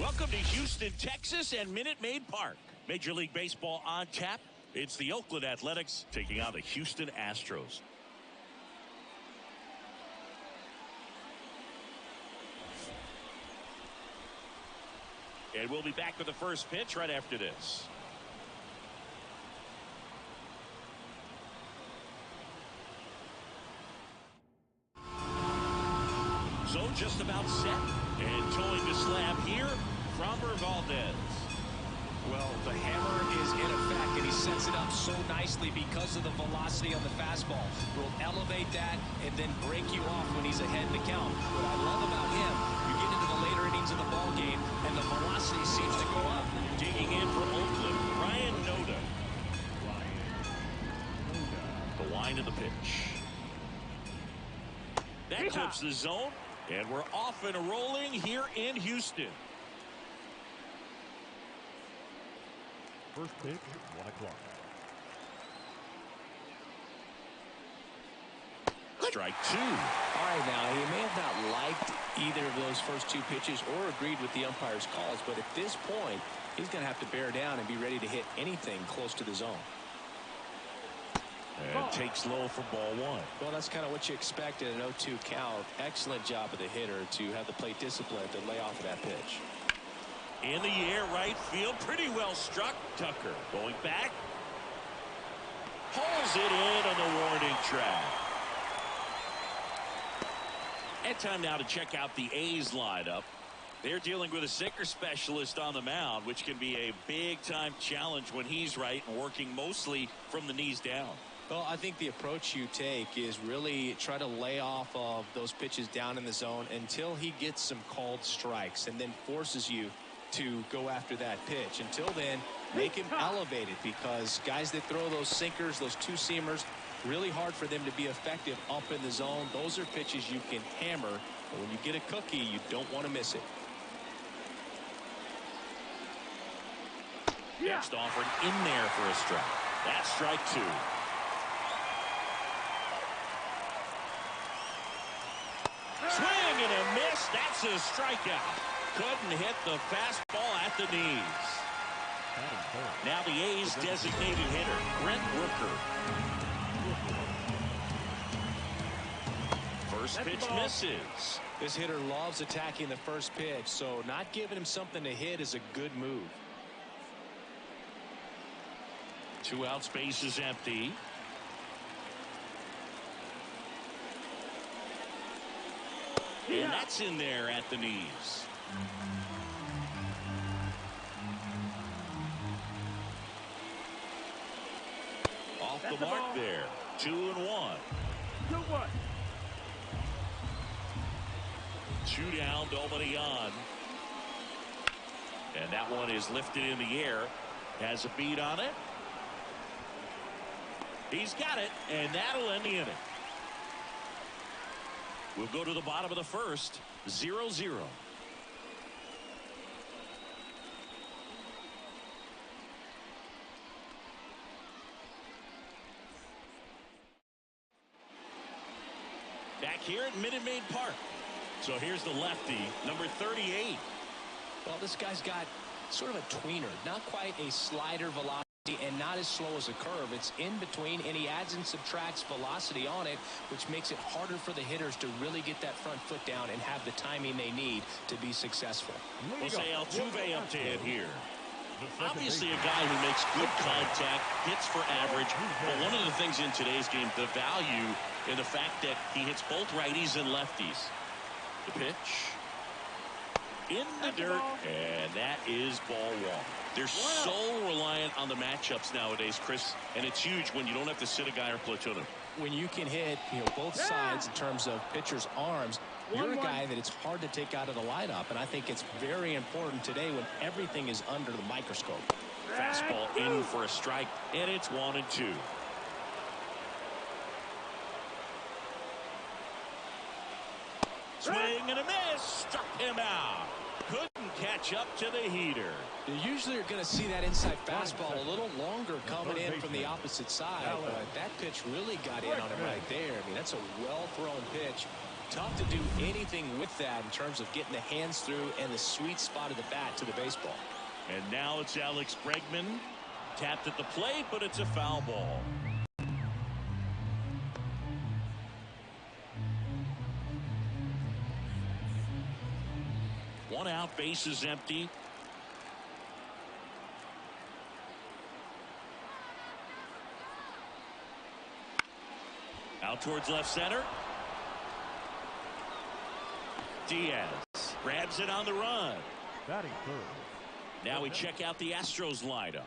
Welcome to Houston, Texas, and Minute Maid Park. Major League Baseball on tap. It's the Oakland Athletics taking on the Houston Astros. And we'll be back with the first pitch right after this. So just about set. And towing the slab here, Framber Valdez. Well, the hammer is in effect, and he sets it up so nicely because of the velocity on the fastball. Will elevate that and then break you off when he's ahead in the count. What I love about him, you get into the later innings of the ball game, and the velocity seems to go up. Digging in for Oakland, Ryan Noda. The wind of the pitch. That clips the zone, and we're off and rolling here in Houston. First pitch, 1 o'clock. Strike 2. All right, now, he may have not liked either of those first 2 pitches or agreed with the umpire's calls, but at this point, he's going to have to bear down and be ready to hit anything close to the zone. And takes low for ball 1. Well, that's kind of what you expect in an 0-2 count. Excellent job of the hitter to have the plate discipline to lay off of that pitch. In the air, right field, pretty well struck. Tucker going back. Pulls it in on the warning track. And time now to check out the A's lineup. They're dealing with a sinker specialist on the mound, which can be a big-time challenge when he's right and working mostly from the knees down. Well, I think the approach you take is really try to lay off of those pitches down in the zone until he gets some called strikes and then forces you to go after that pitch. Until then, make him elevated, because guys that throw those sinkers, those two-seamers, really hard for them to be effective up in the zone. Those are pitches you can hammer, and when you get a cookie, you don't want to miss it. Next offered in there for a strike. That's strike 2. Swing and a miss. That's a strikeout. Couldn't hit the fastball at the knees. Now the A's designated hitter, Brent Rooker. First pitch misses. This hitter loves attacking the first pitch, so not giving him something to hit is a good move. 2 outs, base is empty. And that's in there at the knees. Off the mark there. 2-1. 2 down, nobody on. And that one is lifted in the air. Has a beat on it. He's got it, and that'll end the inning. We'll go to the bottom of the first. 0-0. Back here at Minute Maid Park. So here's the lefty, number 38. Well, this guy's got sort of a tweener, not quite a slider velocity and not as slow as a curve. It's in between, and he adds and subtracts velocity on it, which makes it harder for the hitters to really get that front foot down and have the timing they need to be successful. Jose Altuve up to hit here. Obviously a guy who makes good contact, hits for average, but one of the things in today's game, the value in the fact that he hits both righties and lefties. The pitch. In the dirt, and that is ball 1. They're so reliant on the matchups nowadays, Chris, and it's huge when you don't have to sit a guy or platoon him. When you can hit, both sides in terms of pitchers' arms, you're a guy that it's hard to take out of the lineup, and I think it's very important today when everything is under the microscope. Fastball in for a strike, and it's 1-2. Swing and a miss. Struck him out. Couldn't catch up to the heater. You usually are going to see that inside fastball a little longer coming in from the opposite side, but that pitch really got in on him right there. I mean, that's a well-thrown pitch. Tough to do anything with that in terms of getting the hands through and the sweet spot of the bat to the baseball. And now it's Alex Bregman. Tapped at the plate, but it's a foul ball. One out, bases empty. Out towards left center. Diaz grabs it on the run. Batting third. Now we check out the Astros lineup.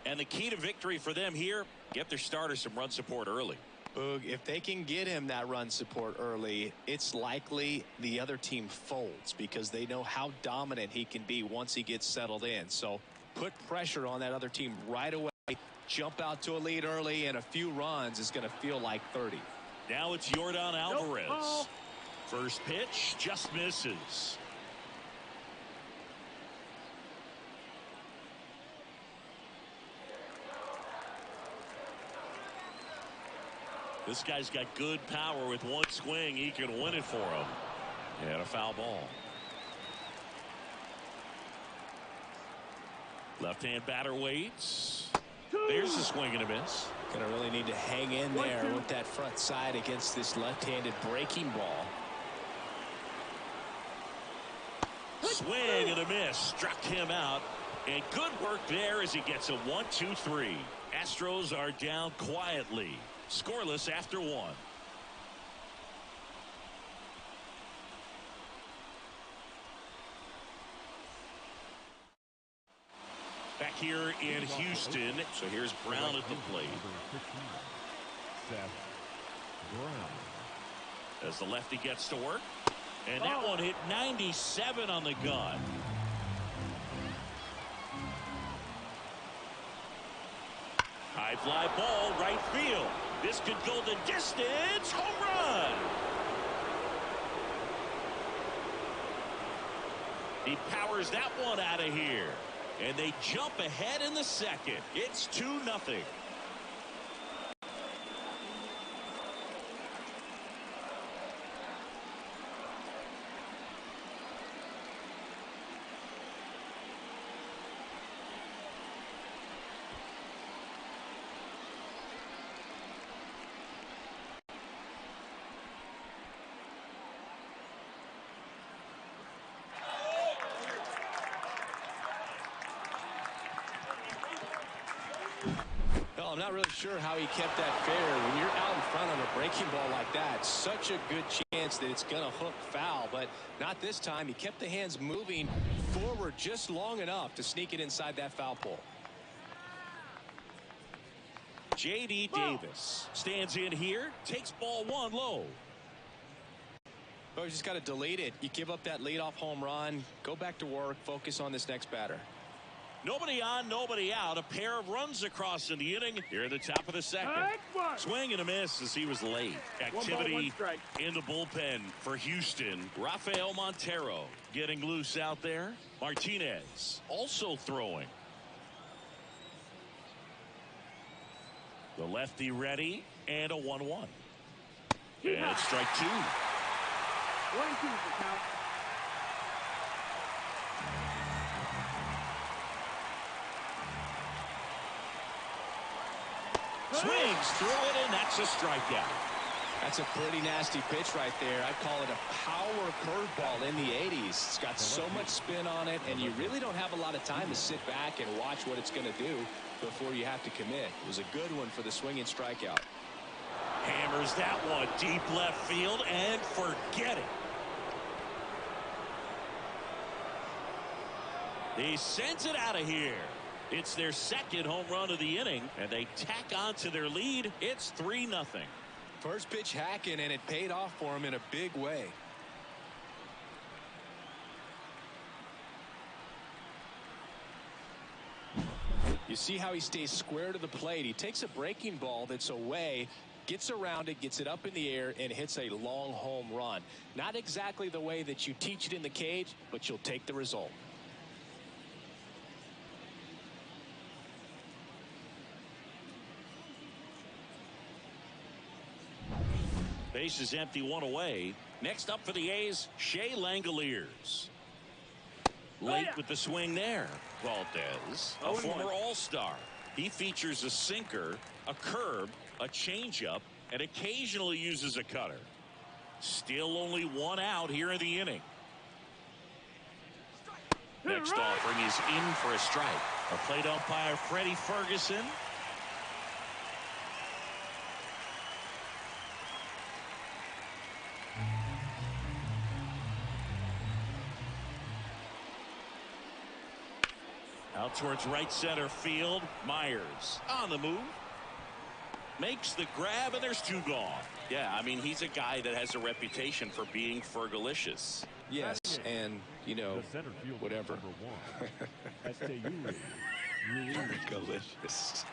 And the key to victory for them here, get their starter some run support early. Boog, if they can get him that run support early, it's likely the other team folds because they know how dominant he can be once he gets settled in. So put pressure on that other team right away. Jump out to a lead early, and a few runs is going to feel like 30. Now it's Yordan Alvarez. First pitch just misses. This guy's got good power. With one swing, he can win it for him. And a foul ball. Left-hand batter waits. There's a swing and a miss. Going to really need to hang in there with that front side against this left-handed breaking ball. Swing and a miss. Struck him out. And good work there as he gets a 1-2-3. Astros are down quietly. Scoreless after one. Back here in Houston. So here's Brown at the plate. As the lefty gets to work. And that one hit 97 on the gun. High fly ball, right field. This could go the distance. Home run. He powers that one out of here. And they jump ahead in the second. It's 2-0. Well, I'm not really sure how he kept that fair. When you're out in front on a breaking ball like that, such a good chance that it's going to hook foul, but not this time. He kept the hands moving forward just long enough to sneak it inside that foul pole. J.D. Davis stands in here, takes ball one low. Oh, you just got to delete it. You give up that leadoff home run, go back to work, focus on this next batter. Nobody on, nobody out. A pair of runs across in the inning here at the top of the second. Swing and a miss as he was late. Activity in the bullpen for Houston. Rafael Montero getting loose out there. Martinez also throwing. The lefty ready, and a 1-1. And strike two. 1-2 for count. Swings through it, and that's a strikeout. That's a pretty nasty pitch right there. I'd call it a power curveball in the 80s. It's got so much spin on it, and you really don't have a lot of time to sit back and watch what it's going to do before you have to commit. It was a good one for the swinging strikeout. Hammers that one deep left field, and forget it. He sends it out of here. It's their second home run of the inning, and they tack on to their lead. It's 3-0. First pitch hacking, and it paid off for him in a big way. You see how he stays square to the plate. He takes a breaking ball that's away, gets around it, gets it up in the air, and hits a long home run. Not exactly the way that you teach it in the cage, but you'll take the result. Base is empty, one away. Next up for the A's, Shea Langoliers. Late with the swing there. Valdez, a former All-Star. He features a sinker, a curve, a changeup, and occasionally uses a cutter. Still only one out here in the inning. Next offering is in for a strike. A plate umpire, Freddie Ferguson. Out towards right center field. Myers on the move. Makes the grab, and there's two gone. Yeah, I mean, he's a guy that has a reputation for being fergalicious. Yes, and, you know, whatever. Fergalicious.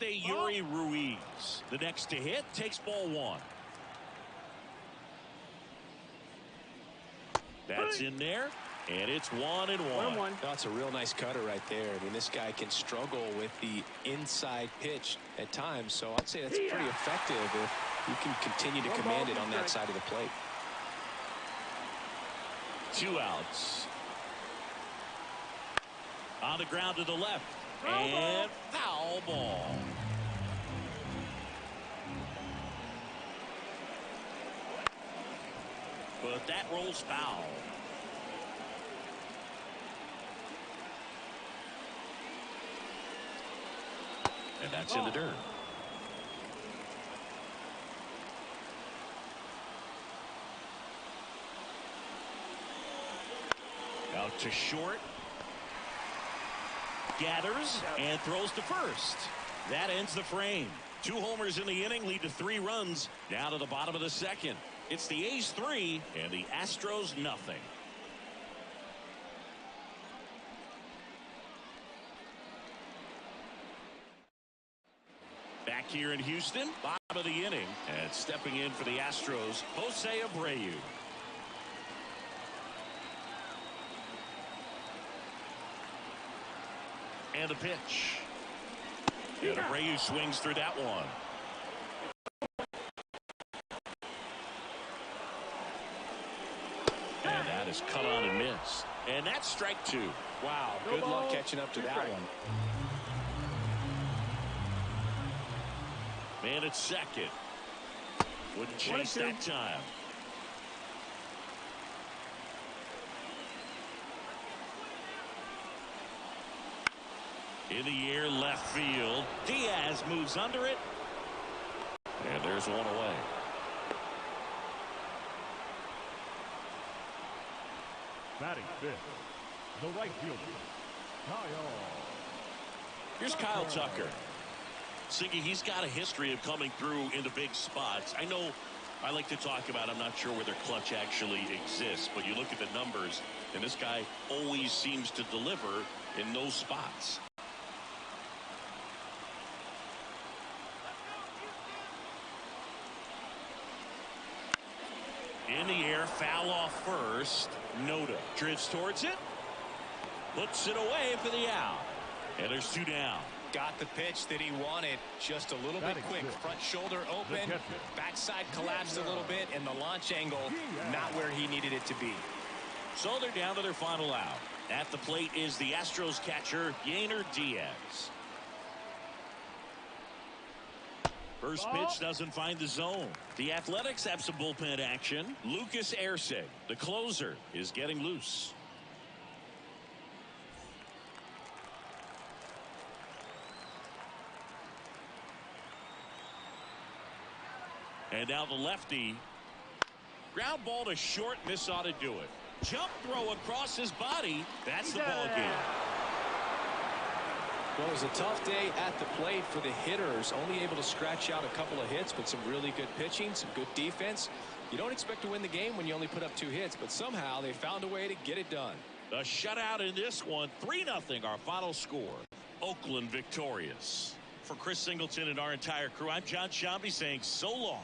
Yuri Ruiz, the next to hit, takes ball one. That's in there, and it's 1-1. That's a real nice cutter right there. I mean, this guy can struggle with the inside pitch at times, so I'd say that's pretty effective if you can continue to command it on that side of the plate. 2 outs. On the ground to the left, and foul ball. But that rolls foul. And that's in the dirt. Out to short. Gathers and throws to first. That ends the frame. 2 homers in the inning lead to 3 runs. Down to the bottom of the second. It's the A's 3 and the Astros nothing. Back here in Houston, bottom of the inning, and stepping in for the Astros, Jose Abreu. And the pitch. And Abreu swings through that one. And that is cut on and missed. And that's strike 2. Wow, good luck catching up to that one. Man at second. Wouldn't chase that time. In the air, left field. Diaz moves under it. And there's one away. Batting fifth, the right fielder, Kyle. Here's Kyle Tucker. Siggy, he's got a history of coming through into big spots. I know I like to talk about, I'm not sure whether clutch actually exists, but you look at the numbers, and this guy always seems to deliver in those spots. In the air, foul off first. Noda drifts towards it. Puts it away for the out. And there's 2 down. Got the pitch that he wanted, just a little bit quick. Front shoulder open, backside collapsed a little bit, and the launch angle not where he needed it to be. So they're down to their final out. At the plate is the Astros catcher, Yainer Diaz. First pitch doesn't find the zone. The Athletics have some bullpen action. Lucas Erceg, the closer, is getting loose. And now the lefty. Ground ball to short. This ought to do it. Jump throw across his body. That's the ball game. Well, it was a tough day at the plate for the hitters. Only able to scratch out a couple of hits, but some really good pitching, some good defense. You don't expect to win the game when you only put up 2 hits, but somehow they found a way to get it done. A shutout in this one. 3-0 our final score. Oakland victorious. For Chris Singleton and our entire crew, I'm John Shambi saying so long.